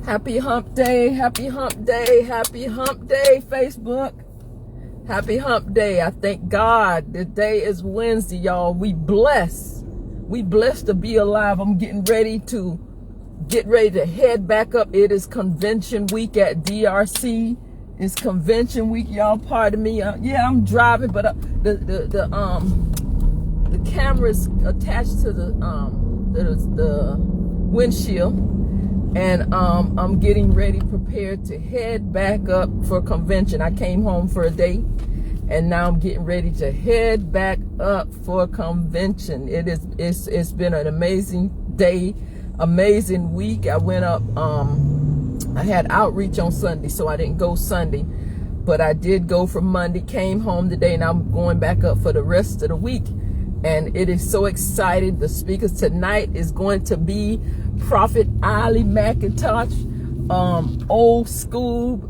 Happy hump day, happy hump day, happy hump day, Facebook. Happy hump day. I thank God. Today is Wednesday, y'all. We blessed to be alive. I'm getting ready to head back up. It is convention week at DRC. It's convention week, y'all. Pardon me. Yeah, I'm driving, but the camera's attached to the windshield. And I'm getting ready, prepared to head back up for convention. I came home for a day, and now I'm getting ready to head back up for convention. It's been an amazing day, amazing week. I went up. I had outreach on Sunday, so I didn't go Sunday, but I did go for Monday. Came home today, and I'm going back up for the rest of the week. And it is so exciting. The speakers tonight is going to be Prophet Ali McIntosh, old school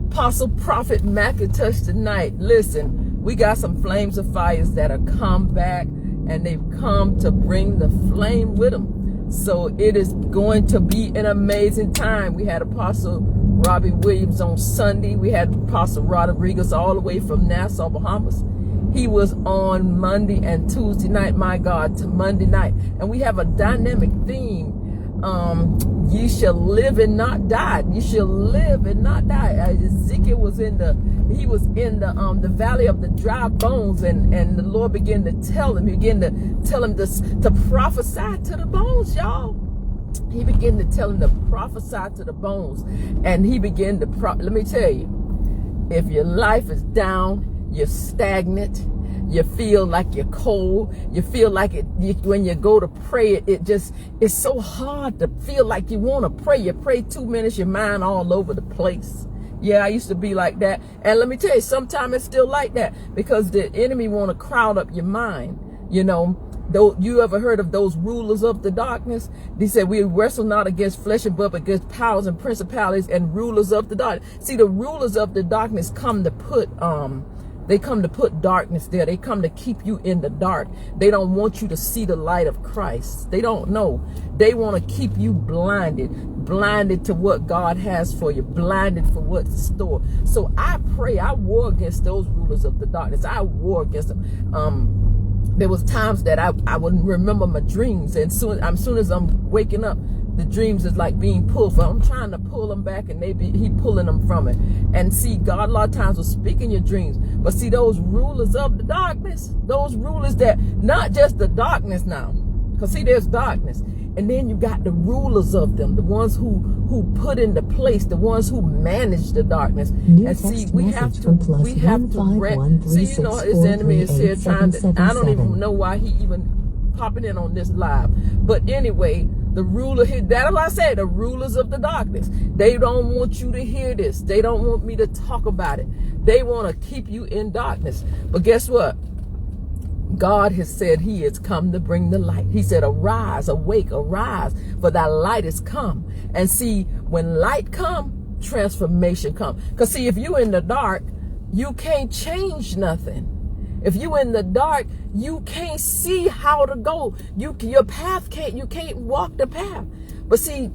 Apostle Prophet McIntosh tonight. Listen, we got some flames of fires that are come back, and they've come to bring the flame with them. So it is going to be an amazing time. We had Apostle Robbie Williams on Sunday. We had Apostle Rodriguez all the way from Nassau, Bahamas. He was on Monday and Tuesday night, my God, to Monday night. And we have a dynamic theme. Ye shall live and not die. You shall live and not die. Ezekiel was in the valley of the dry bones, and the Lord began to tell him, to prophesy to the bones, y'all. He began to tell him to prophesy to the bones. And he began to, let me tell you, if your life is down, you're stagnant, you feel like you're cold, you feel like when you go to pray, it's so hard to feel like you want to pray. You pray 2 minutes, your mind all over the place. Yeah, I used to be like that. And let me tell you, sometimes it's still like that, because the enemy want to crowd up your mind. You know, though, you ever heard of those rulers of the darkness? They said we wrestle not against flesh and blood, but against powers and principalities and rulers of the darkness. See, the rulers of the darkness come to put darkness there. They come to keep you in the dark. They don't want you to see the light of Christ. They don't know. They want to keep you blinded to what God has for you, blinded for what's in store. So I pray, I war against those rulers of the darkness. I war against them. There was times that I wouldn't remember my dreams, and soon as I'm waking up, the dreams is like being pulled from. I'm trying to pull them back, and he pulling them from it. And see, God a lot of times will speak in your dreams. But see, those rulers of the darkness, those rulers that, not just the darkness now, because see, there's darkness. And then you got the rulers of them, the ones who put into place, the ones who manage the darkness. And see, we have to see, you know, his enemy is here trying to, I don't even know why he even popping in on this live. But anyway, the ruler here, that's what I said, the rulers of the darkness. They don't want you to hear this. They don't want me to talk about it. They want to keep you in darkness. But guess what? God has said he has come to bring the light. He said, arise, awake, arise, for thy light is come. And see, when light come, transformation come. Because see, if you in the dark, you can't change nothing. If you in the dark, you can't see how to go. Your path you can't walk the path. But see,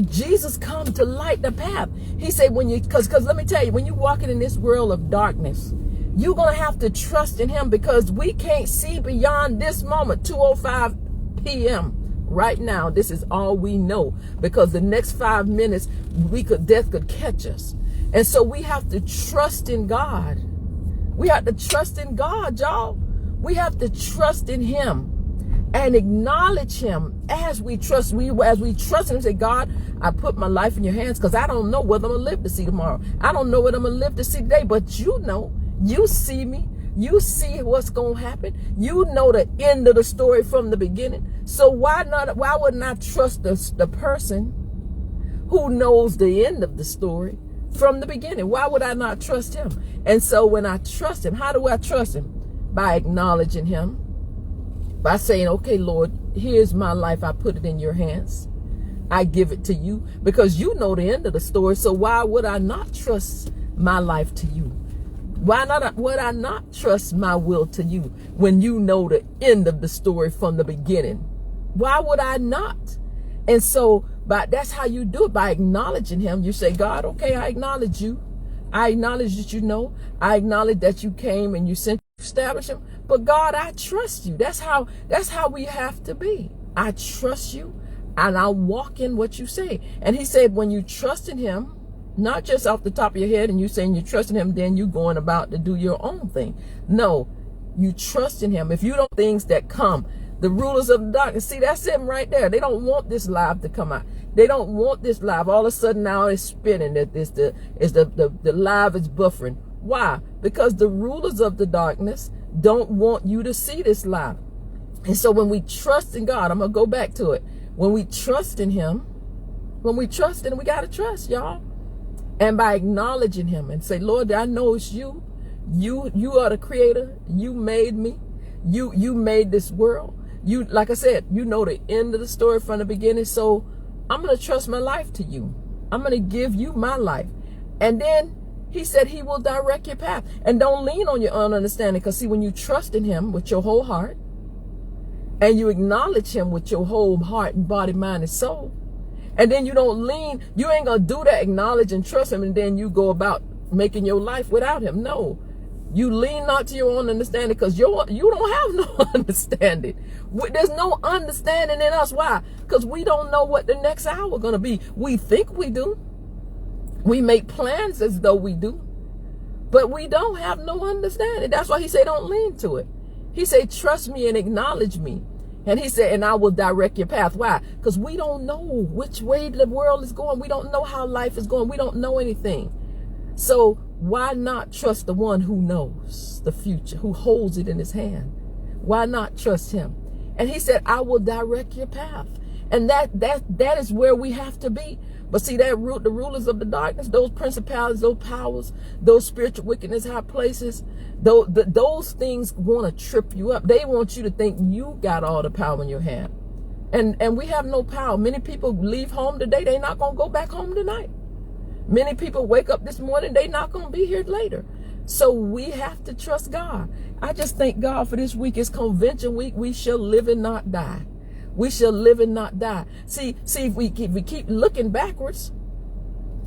Jesus come to light the path. He said, because let me tell you, when you're walking in this world of darkness, you're going to have to trust in him, because we can't see beyond this moment, 2:05 p.m. right now. This is all we know, because the next 5 minutes, death could catch us. And so we have to trust in God. We have to trust in God, y'all. We have to trust in him and acknowledge him as we trust. As we trust him, say, God, I put my life in your hands, because I don't know whether I'm going to live to see tomorrow. I don't know whether I'm going to live to see today, but you know, you see me. You see what's going to happen. You know the end of the story from the beginning. So why wouldn't I trust the person who knows the end of the story from the beginning? Why would I not trust him? And so when I trust him, how do I trust him? By acknowledging him, by saying, okay, Lord, here's my life. I put it in your hands. I give it to you, because you know the end of the story. So why would I not trust my life to you? Why not would I not trust my will to you when you know the end of the story from the beginning? Why would I not? And so But that's how you do it, by acknowledging him. You say, God, okay, I acknowledge you. I acknowledge that you know. I acknowledge that you came and you sent to establish him. But God, I trust you. That's how we have to be. I trust you and I'll walk in what you say. And he said, when you trust in him, not just off the top of your head and you saying you trust in him, then you going about to do your own thing. No, you trust in him. If you don't, things that come, the rulers of the darkness, see, that's him right there. They don't want this live to come out. They don't want this live. All of a sudden now it's spinning. The live is buffering. Why? Because the rulers of the darkness don't want you to see this live. And so when we trust in God, I'm going to go back to it. When we trust in him, we got to trust, y'all. And by acknowledging him and say, Lord, I know it's you. You are the creator. You made me. You made this world. You, like I said, you know the end of the story from the beginning. So I'm going to trust my life to you. I'm going to give you my life. And then he said he will direct your path. And don't lean on your own understanding. Because see, when you trust in him with your whole heart and you acknowledge him with your whole heart and body, mind, and soul, and then you don't lean, you ain't going to do that, acknowledge and trust him, and then you go about making your life without him. No. You lean not to your own understanding, because you don't have no understanding. There's no understanding in us. Why? Because we don't know what the next hour going to be. We think we do. We make plans as though we do. But we don't have no understanding. That's why he said don't lean to it. He said trust me and acknowledge me. And he said, and I will direct your path. Why? Because we don't know which way the world is going. We don't know how life is going. We don't know anything. So why not trust the one who knows the future, who holds it in his hand? Why not trust him? And he said, I will direct your path. And that is where we have to be. But see, the rulers of the darkness, those principalities, those powers, those spiritual wickedness, high places, those things want to trip you up. They want you to think you got all the power in your hand. And we have no power. Many people leave home today. They're not going to go back home tonight. Many people wake up this morning. They're not going to be here later. So we have to trust God. I just thank God for this week. It's convention week. We shall live and not die. We shall live and not die. See, if we keep looking backwards,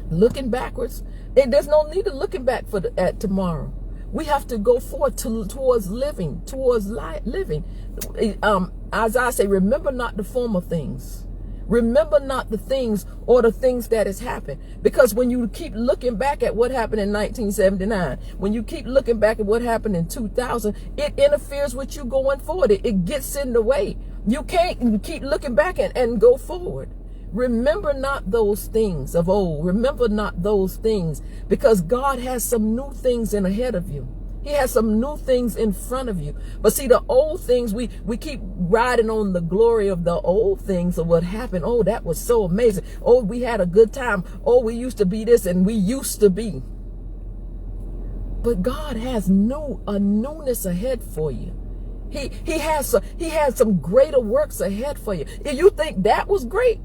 there's no need of looking back at tomorrow. We have to go forward towards living, living. Isaiah say, remember not the former things. Remember not the things or the things that has happened. Because when you keep looking back at what happened in 1979, when you keep looking back at what happened in 2000, it interferes with you going forward. It gets in the way. You can't keep looking back and go forward. Remember not those things of old. Remember not those things, because God has some new things in ahead of you. He has some new things in front of you. But see, the old things, we keep riding on the glory of the old things of what happened. Oh, that was so amazing. Oh, we had a good time. Oh, we used to be this and we used to be. But God has a newness ahead for you. He has some greater works ahead for you. If you think that was great,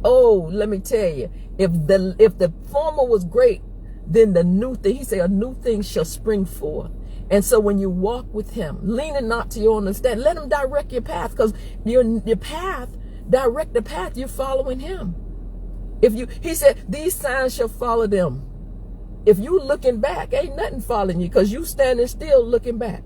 oh, let me tell you, if the former was great, then the new thing, he said, a new thing shall spring forth. And so when you walk with him, leaning not to your understanding, let him direct your path, because your path, direct the path, you're following him. He said, these signs shall follow them. If you looking back, ain't nothing following you, because you standing still looking back.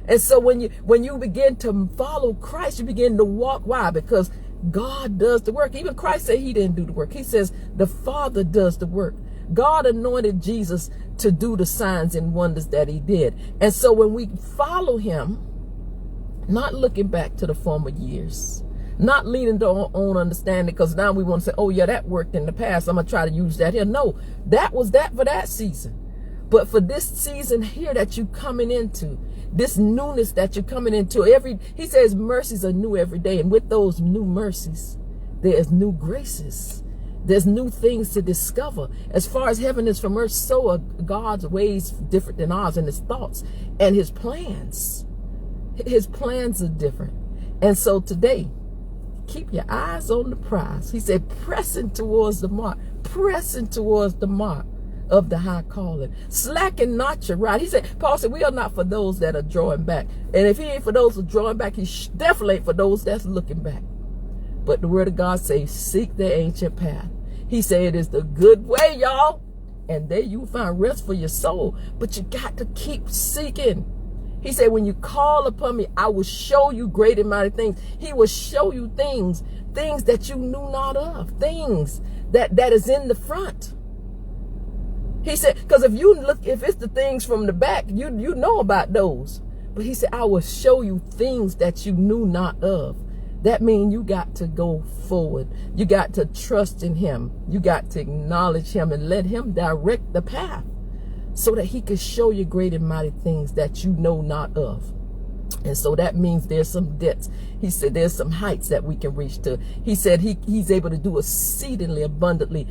And so when you begin to follow Christ, you begin to walk. Why? Because God does the work. Even Christ said he didn't do the work. He says the Father does the work. God anointed Jesus to do the signs and wonders that he did. And so when we follow him, not looking back to the former years, not leaning to our own understanding, because now we want to say, oh yeah, that worked in the past, I'm going to try to use that here. No, that was that for that season. But for this season here that you're coming into, this newness that you're coming into, he says mercies are new every day. And with those new mercies, there's new graces. There's new things to discover. As far as heaven is from earth, so are God's ways different than ours, and his thoughts and his plans. His plans are different. And so today, keep your eyes on the prize. He said, pressing towards the mark. Pressing towards the mark of the high calling. Slacken not your rod. He said, Paul said, we are not for those that are drawing back. And if he ain't for those who are drawing back, he definitely ain't for those that's looking back. But the word of God says, seek the ancient path. He said it is the good way, y'all. And there you find rest for your soul. But you got to keep seeking. He said, when you call upon me, I will show you great and mighty things. He will show you things that you knew not of, things that is in the front. He said, because if it's the things from the back, you know about those. But he said, I will show you things that you knew not of. That means you got to go forward. You got to trust in him. You got to acknowledge him and let him direct the path so that he can show you great and mighty things that you know not of. And so that means there's some depths. He said there's some heights that we can reach to. He said he's able to do exceedingly abundantly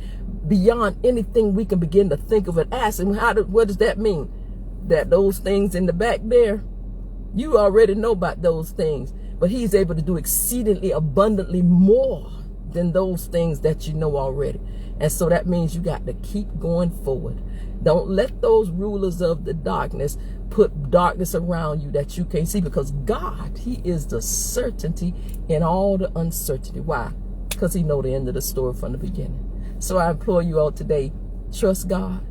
beyond anything we can begin to think of and ask him. What does that mean? That those things in the back there, you already know about those things. But he's able to do exceedingly abundantly more than those things that you know already. And so that means you got to keep going forward. Don't let those rulers of the darkness put darkness around you that you can't see, because God, he is the certainty in all the uncertainty. Why? Because he know the end of the story from the beginning. So I implore you all today, trust God.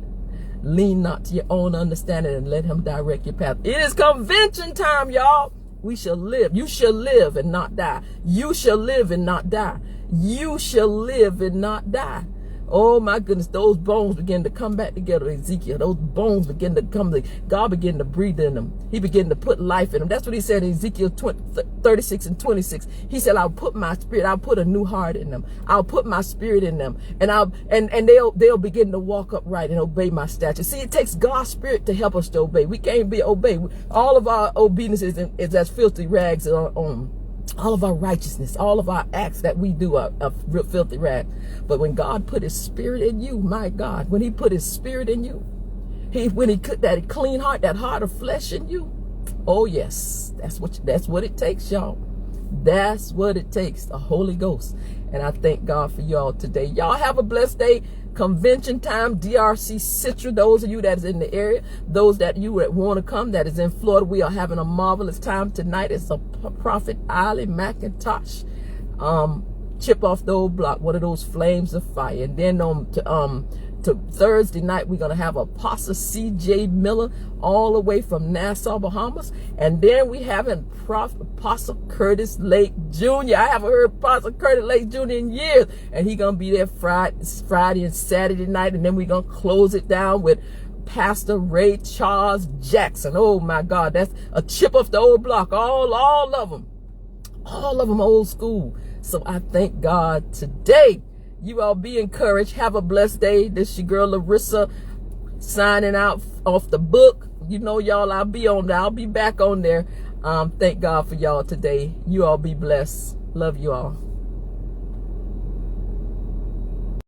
Lean not to your own understanding and let him direct your path. It is convention time, y'all. We shall live. You shall live and not die. You shall live and not die. You shall live and not die. Oh my goodness, those bones begin to come back together, Ezekiel. Those bones begin to come. God began to breathe in them. He began to put life in them. That's what he said in Ezekiel 36 and 26. He said, I'll put my spirit, I'll put a new heart in them. I'll put my spirit in them. And they'll begin to walk upright and obey my statutes. See, it takes God's spirit to help us to obey. We can't be obeyed. All of our obedience is as filthy rags on. All of our righteousness, all of our acts that we do are real filthy rags. But when God put his spirit in you, my God, when he put his spirit in you, when he put that clean heart, that heart of flesh in you, oh yes, that's what it takes, y'all. That's what it takes, the Holy Ghost. And I thank God for y'all today. Y'all have a blessed day. Convention time, DRC Citra. Those of you that is in the area, those that you would want to come, that is in Florida, we are having a marvelous time tonight. It's a Prophet Ali McIntosh chip off the old block, one of those flames of fire. And then to Thursday night, we're going to have Apostle C.J. Miller all the way from Nassau, Bahamas. And then we having Apostle Curtis Lake Jr. I haven't heard Apostle Curtis Lake Jr. in years. And he's going to be there Friday and Saturday night. And then we're going to close it down with Pastor Ray Charles Jackson. Oh my God, that's a chip off the old block. All of them old school. So I thank God today. You all be encouraged. Have a blessed day. This is your girl Larissa signing out off the book. You know, y'all, I'll be back on there. Thank God for y'all today. You all be blessed. Love you all.